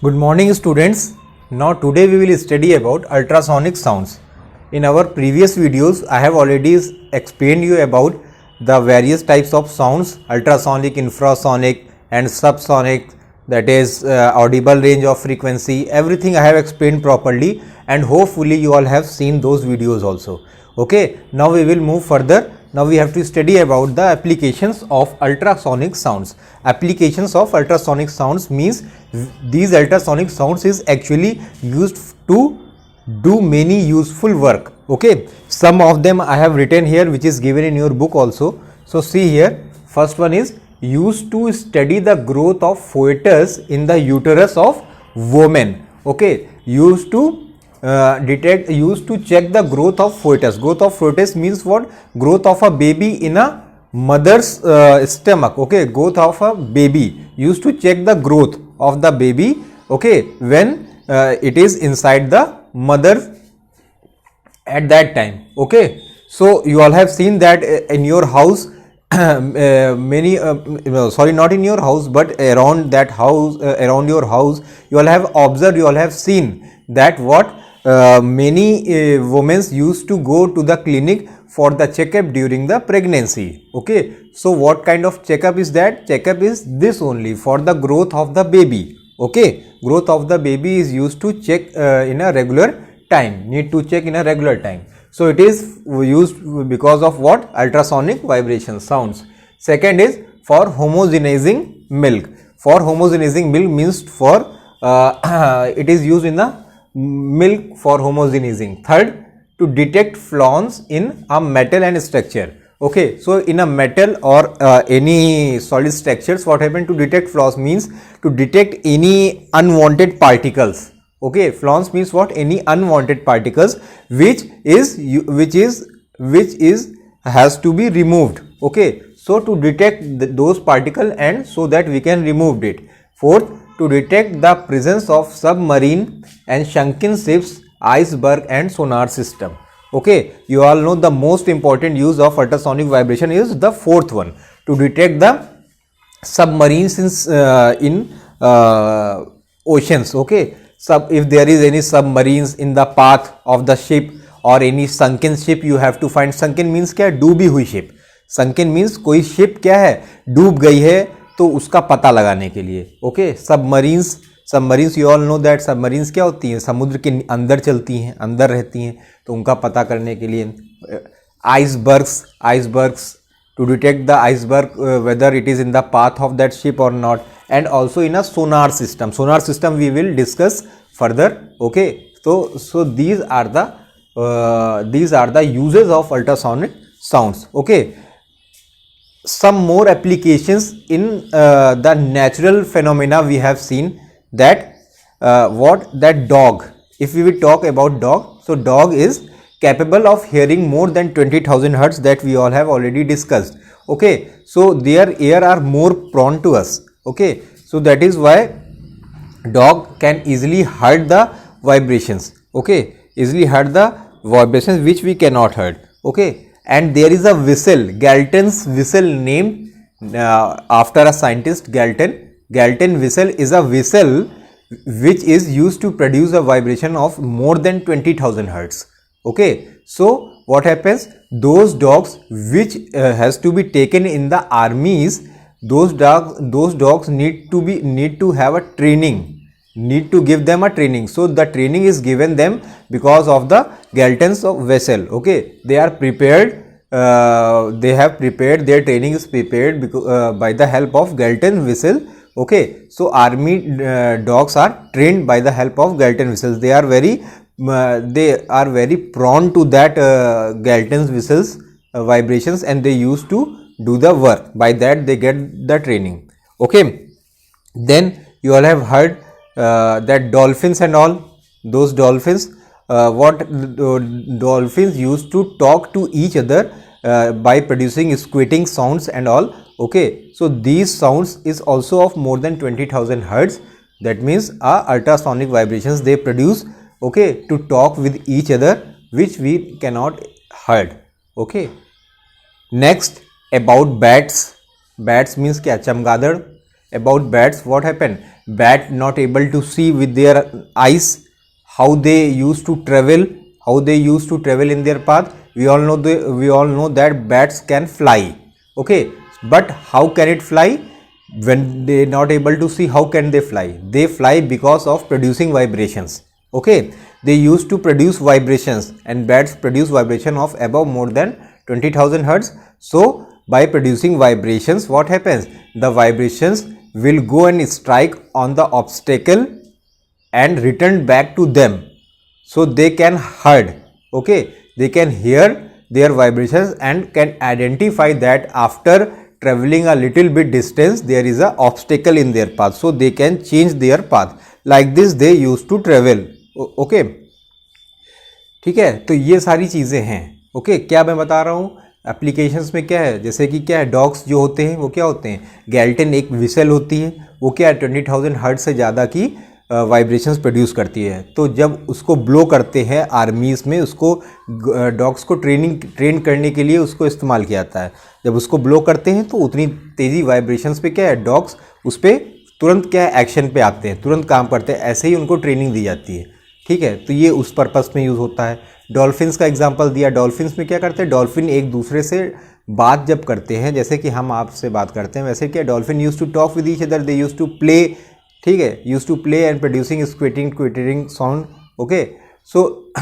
Good morning students. Now today we will study about ultrasonic sounds. In our previous videos I have already explained you about the various types of sounds, ultrasonic, infrasonic and subsonic, that is audible range of frequency. Everything I have explained properly and hopefully you all have seen those videos also. Okay, now we will move further. Now we have to study about the applications of ultrasonic sounds. Applications of ultrasonic sounds means these ultrasonic sounds is actually used to do many useful work. Okay, some of them I have written here which is given in your book also. So see here, first one is used to study the growth of fetus in the uterus of women. Okay, used to used to check the growth of fetus. Growth of fetus means what? Growth of a baby in a mother's stomach. Okay, growth of a baby, used to check the growth of the baby, okay, when it is inside the mother at that time. Okay, so you all have seen that in your house many sorry, not in your house but around that house, around your house, you all have observed, you all have seen that what many women used to go to the clinic for the checkup during the pregnancy. Okay, so what kind of checkup is that? Checkup is this only, for the growth of the baby. Okay, growth of the baby is used to check in a regular time, need to check in a regular time. So it is used because of what? Ultrasonic vibration sounds. Second is for homogenizing milk. For homogenizing milk means for it is used in the milk for homogenizing. Third, to detect flaws in a metal and structure. Okay, so in a metal or any solid structures, what happened? To detect flaws means to detect any unwanted particles. Okay, flaws means what? Any unwanted particles which has to be removed. Okay, so to detect those particles and so that we can remove it. Fourth, to detect the presence of submarine and sunken ships, iceberg and sonar system. Okay, you all know the most important use of ultrasonic vibration is the fourth one, to detect the submarines in oceans. Okay, if there is any submarines in the path of the ship or any sunken ship, you have to find. Sunken means क्या है? डूबी हुई ship. Sunken means कोई ship क्या है? डूब गई है, तो उसका पता लगाने के लिए. Okay, submarines you all know that submarines क्या होती हैं? समुद्र के अंदर चलती हैं, अंदर रहती हैं, तो उनका पता करने के लिए. Icebergs to detect the iceberg whether it is in the path of that ship और not, and also in a sonar system we will discuss further. Okay, so these are the uses of ultrasonic sounds. Okay, some more applications in the natural phenomena we have seen that that dog, if we will talk about dog, so dog is capable of hearing more than 20,000 hertz, that we all have already discussed. Okay, so their ear are more prone to us. Okay, so that is why dog can easily heard the vibrations. Okay, easily heard the vibrations which we cannot heard. Okay, and there is a whistle, Galton's whistle, named after a scientist, Galton. Galton whistle is a whistle which is used to produce a vibration of more than 20,000 hertz. Okay, so what happens? Those dogs which has to be taken in the armies, those dogs need to have a training, need to give them a training. So the training is given them because of the Galton's vessel. Okay, they are prepared, they have prepared, their training is prepared because, by the help of Galton whistle. Okay, so army dogs are trained by the help of Galton whistles. They are very prone to that Galton's whistles vibrations, and they used to do the work. By that they get the training. Okay, then you all have heard that dolphins and all, those dolphins, dolphins used to talk to each other by producing squeaking sounds and all. Okay, so these sounds is also of more than 20,000 hertz. That means ultrasonic vibrations they produce. Okay, to talk with each other, which we cannot heard. Okay, next about bats. Bats means क्या? चमगादड़. about bats, what happened? Bat not able to see with their eyes. How they used to travel? How they used to travel in their path? We all know that bats can fly. Okay, but how can it fly? When they not able to see, how can they fly? They fly because of producing vibrations. Okay, they used to produce vibrations, and bats produce vibration of above more than 20,000 hertz. So by producing vibrations, what happens? The vibrations will go and strike on the obstacle and return back to them, so they can heard. Okay, they can hear their vibrations and can identify that after traveling a little bit distance there is a obstacle in their path, so they can change their path. Like this they used to travel. Okay, ठीक है। तो ये सारी चीज़ें हैं। Okay, क्या मैं बता रहा हूँ एप्लीकेशंस में क्या है, जैसे कि क्या है, डॉग्स जो होते हैं वो क्या होते हैं, गैल्टन एक विसल होती है, वो क्या है 20,000 हर्ट्ज से ज़्यादा की वाइब्रेशंस प्रोड्यूस करती है। तो जब उसको ब्लो करते हैं आर्मीज़ में, उसको डॉग्स को ट्रेन करने के लिए उसको इस्तेमाल किया जाता है। जब उसको ब्लो करते हैं तो उतनी तेज़ी वाइब्रेशंस पे क्या है, डॉग्स उस पर तुरंत क्या है एक्शन पे आते हैं, तुरंत काम करते हैं। ऐसे ही उनको ट्रेनिंग दी जाती है। ठीक है, तो ये उस पर्पस में यूज़ होता है। डॉल्फिन्स का एग्जांपल दिया, डॉल्फिन्स में क्या करते हैं, डॉल्फिन एक दूसरे से बात जब करते हैं, जैसे कि हम आपसे बात करते हैं, वैसे क्या dolphin use to talk with each other, they use to play. ठीक है, use to play and producing twittering sound. Okay, so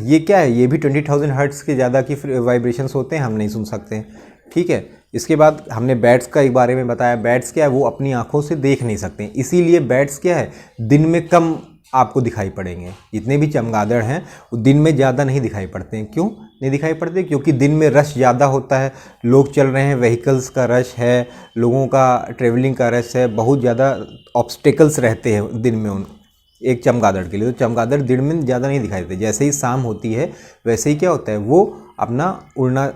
ये क्या है, ये भी 20,000 हर्ट्ज के ज़्यादा की वाइब्रेशंस होते हैं, हम नहीं सुन सकते हैं। ठीक है, इसके बाद हमने बैट्स का एक बारे में बताया। बैट्स क्या है, वो अपनी आंखों से देख नहीं सकते हैं, इसीलिए बैट्स क्या है दिन में कम आपको दिखाई पड़ेंगे। जितने भी चमगादड़ हैं वो दिन में ज़्यादा नहीं दिखाई पड़ते हैं। क्यों नहीं दिखाई पड़ते? क्योंकि दिन में रश ज़्यादा होता है, लोग चल रहे हैं, व्हीकल्स का रश है, लोगों का ट्रेवलिंग का रश है, बहुत ज़्यादा ऑब्स्टेकल्स रहते हैं दिन में उन एक चमगादड़ के लिए। तो चमगादड़ दिन में ज़्यादा नहीं दिखाई देते। जैसे ही शाम होती है वैसे ही क्या होता है, वो अपना उड़ना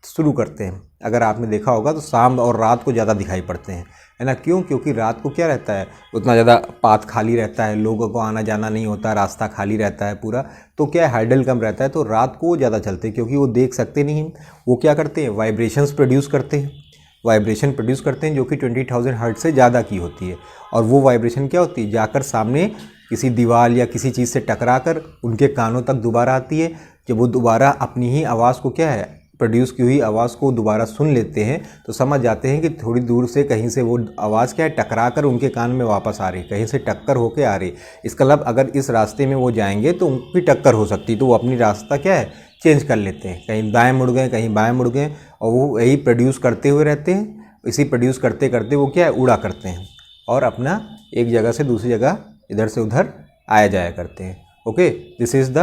शुरू करते हैं। अगर आपने देखा होगा तो शाम और रात को ज़्यादा दिखाई पड़ते हैं, है ना। क्यों? क्योंकि रात को क्या रहता है, उतना ज़्यादा पाथ खाली रहता है, लोगों को आना जाना नहीं होता, रास्ता खाली रहता है पूरा, तो क्या है हाइडल कम रहता है, तो रात को ज़्यादा चलते हैं। क्योंकि वो देख सकते नहीं हैं, वो क्या करते हैं, वाइब्रेशंस प्रोड्यूस करते हैं। वाइब्रेशन प्रोड्यूस करते हैं जो कि 20,000 हर्ट्ज से ज़्यादा की होती है। और वो वाइब्रेशन क्या होती है, जाकर सामने किसी दीवार या किसी चीज़ से टकरा कर उनके कानों तक दोबारा आती है। जब वो दोबारा अपनी ही आवाज़ को क्या है, प्रोड्यूस की हुई आवाज़ को दोबारा सुन लेते हैं, तो समझ जाते हैं कि थोड़ी दूर से कहीं से वो आवाज़ क्या है टकरा कर उनके कान में वापस आ रही, कहीं से टक्कर होके आ रही। इसका मतलब अगर इस रास्ते में वो जाएंगे तो उनकी टक्कर हो सकती, तो वो अपनी रास्ता क्या है चेंज कर लेते हैं, कहीं दाएं मुड़ गए, कहीं बाएं मुड़ गए, और वो यही प्रोड्यूस करते हुए रहते हैं। इसी प्रोड्यूस करते करते वो क्या है उड़ा करते हैं और अपना एक जगह से दूसरी जगह इधर से उधर आया जाया करते हैं। Okay, this is the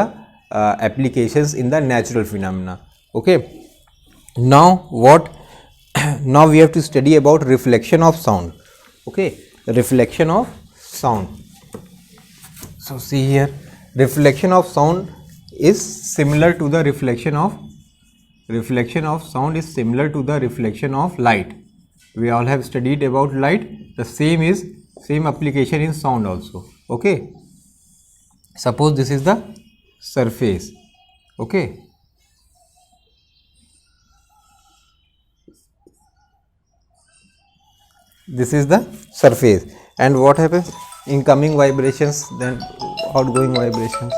applications in the natural phenomena. Okay, now what now we have to study about reflection of sound. Okay, reflection of sound. So see here, reflection of sound is similar to the reflection of sound is similar to the reflection of light. We all have studied about light. The same application in sound also. Okay, suppose this is the surface. Okay, this is the surface, and what happens, incoming vibrations, then outgoing vibrations.